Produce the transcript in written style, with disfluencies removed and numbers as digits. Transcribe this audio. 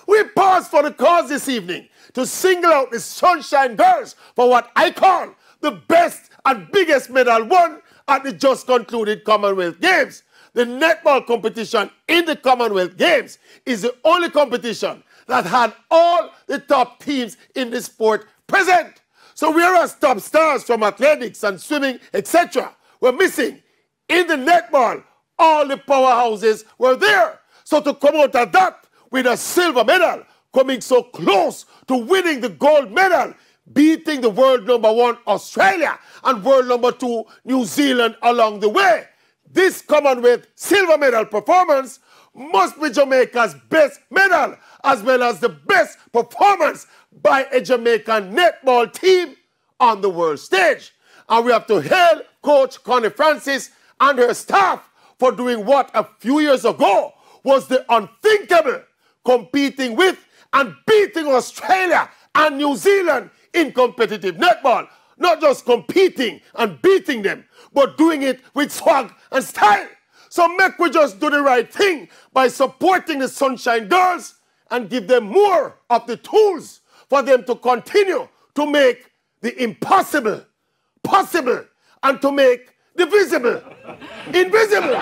We pause for the cause this evening to single out the Sunshine Girls for what I call the best and biggest medal won at the just concluded Commonwealth Games. The netball competition in the Commonwealth Games is the only competition that had all the top teams in the sport present. So whereas top stars from athletics and swimming, etc. were missing, in the netball, all the powerhouses were there. So to come out of that with a silver medal, coming so close to winning the gold medal, beating the world #1 Australia and world #2 New Zealand along the way, this Commonwealth silver medal performance must be Jamaica's best medal, as well as the best performance by a Jamaican netball team on the world stage. And we have to hail Coach Connie Francis and her staff for doing what a few years ago was the unthinkable, competing with and beating Australia and New Zealand in competitive netball. Not just competing and beating them, but doing it with swag and style. So make we just do the right thing by supporting the Sunshine Girls and give them more of the tools for them to continue to make the impossible possible and to make the visible invisible.